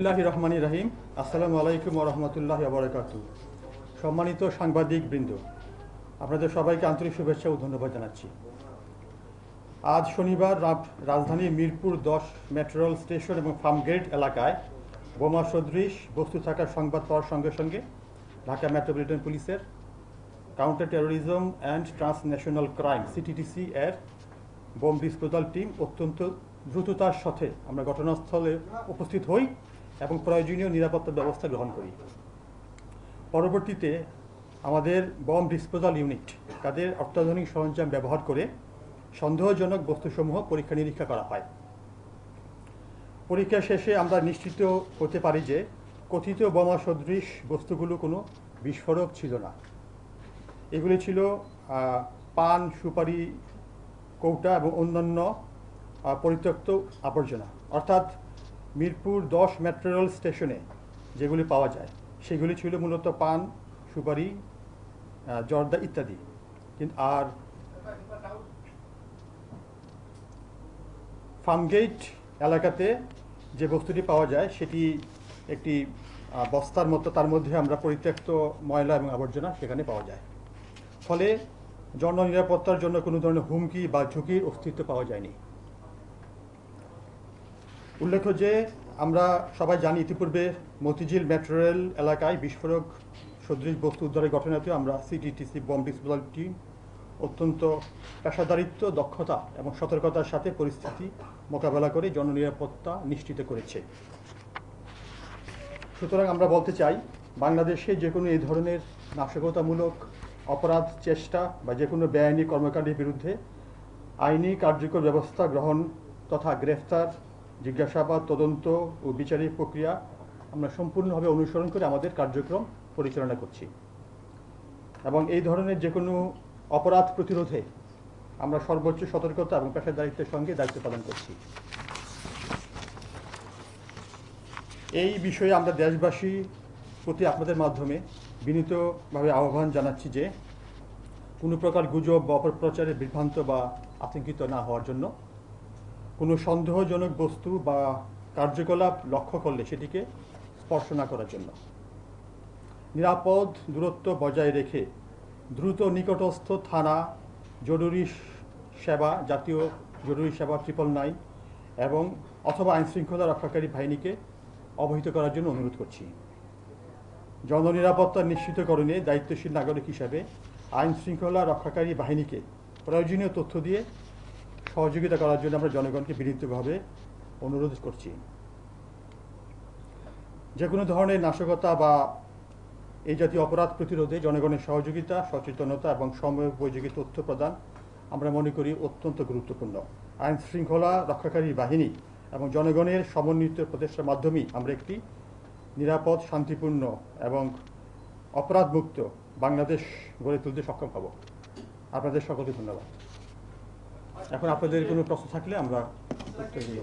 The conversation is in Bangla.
রহমানির রহিম। আসসালামু আলাইকুম ওয়া রাহমাতুল্লাহি ওয়া বারাকাতুহু। সম্মানিত সাংবাদিক বৃন্দ, আপনাদের সবাইকে আন্তরিক শুভেচ্ছা ও ধন্যবাদ জানাচ্ছি। আজ শনিবার রাজধানীর মিরপুর 10 মেট্রো রেল স্টেশন এবং ফার্মগেট এলাকায় বোমা সদৃশ বস্তু থাকার সংবাদ পাওয়ার সঙ্গে সঙ্গে ঢাকা মেট্রোপলিটন পুলিশের counter terrorism and transnational crime CTTC এর বোম ডিসপোজাল টিম অত্যন্ত দ্রুততার সাথে আমরা ঘটনাস্থলে উপস্থিত হই এবং প্রয়োজনীয় নিরাপত্তা ব্যবস্থা গ্রহণ করি। পরবর্তীতে আমাদের বম ডিসপোজাল ইউনিট তাদের অত্যাধুনিক সরঞ্জাম ব্যবহার করে সন্দেহজনক বস্তুসমূহ পরীক্ষা নিরীক্ষা করা হয়। পরীক্ষা শেষে আমরা নিশ্চিত হতে পারি যে কথিত বোমা সদৃশ বস্তুগুলো কোনো বিস্ফোরক ছিল না। এগুলি ছিল পান, সুপারি, কৌটা এবং অন্যান্য পরিত্যক্ত আবর্জনা। অর্থাৎ মিরপুর 10 মেট্রো রেল স্টেশনে যেগুলি পাওয়া যায় সেগুলি ছিল মূলত পান, সুপারি, জর্দা ইত্যাদি। কিন্তু আর ফার্মগেট এলাকাতে যে বস্তুটি পাওয়া যায় সেটি একটি বস্তার মতো, তার মধ্যে আমরা পরিত্যক্ত ময়লা এবং আবর্জনা সেখানে পাওয়া যায়। ফলে জননিরাপত্তার জন্য কোনো ধরনের হুমকি বা ঝুঁকির অস্তিত্ব পাওয়া যায়নি। উল্লেখ্য যে আমরা সবাই জানি ইতিপূর্বে মতিঝিল মেট্রো রেল এলাকায় বিস্ফোরক সদৃশ বস্তু উদ্ধারের ঘটনাতেও আমরা সিটিটিসি বম ডিসপোজাল টিম অত্যন্ত পেশাদারিত্ব, দক্ষতা এবং সতর্কতার সাথে পরিস্থিতি মোকাবেলা করে জননিরাপত্তা নিশ্চিত করেছে। সুতরাং আমরা বলতে চাই, বাংলাদেশে যে কোনো এই ধরনের নাশকতামূলক অপরাধ চেষ্টা বা যে কোনো বেআইনি কর্মকাণ্ডের বিরুদ্ধে আইনি কার্যকর ব্যবস্থা গ্রহণ তথা গ্রেফতার, জিজ্ঞাসাবাদ, তদন্ত ও বিচারিক প্রক্রিয়া আমরা সম্পূর্ণভাবে অনুসরণ করে আমাদের কার্যক্রম পরিচালনা করছি এবং এই ধরনের যে কোনো অপরাধ প্রতিরোধে আমরা সর্বোচ্চ সতর্কতা এবং পেশাদারিত্বের সঙ্গে দায়িত্ব পালন করছি। এই বিষয়ে আমরা দেশবাসী প্রতি আপনাদের মাধ্যমে বিনীতভাবে আহ্বান জানাচ্ছি যে কোনো প্রকার গুজব বা অপপ্রচারে বিভ্রান্ত বা আতঙ্কিত না হওয়ার জন্য, কোনো সন্দেহজনক বস্তু বা কার্যকলাপ লক্ষ্য করলে সেটিকে স্পর্শ না করার জন্য, নিরাপদ দূরত্ব বজায় রেখে দ্রুত নিকটস্থ থানা, জরুরি সেবা, জাতীয় জরুরি সেবা 999 এবং অথবা আইনশৃঙ্খলা রক্ষাকারী বাহিনীকে অবহিত করার জন্য অনুরোধ করছি। জননিরাপত্তা নিশ্চিতকরণে দায়িত্বশীল নাগরিক হিসাবে আইনশৃঙ্খলা রক্ষাকারী বাহিনীকে প্রয়োজনীয় তথ্য দিয়ে সহযোগিতা করার জন্য আমরা জনগণকে বিনীতভাবে অনুরোধ করছি। যে কোনো ধরনের নাশকতা বা এই জাতীয় অপরাধ প্রতিরোধে জনগণের সহযোগিতা, সচেতনতা এবং সময়োপযোগী তথ্য প্রদান আমরা মনে করি অত্যন্ত গুরুত্বপূর্ণ। আইন শৃঙ্খলা রক্ষাকারী বাহিনী এবং জনগণের সমন্বিত প্রচেষ্টার মাধ্যমেই আমরা একটি নিরাপদ, শান্তিপূর্ণ এবং অপরাধমুক্ত বাংলাদেশ গড়ে তুলতে সক্ষম হব। আপনাদের সকলকে ধন্যবাদ। এখন আপনাদের কোনো প্রশ্ন থাকলে আমরা উত্তর দিব।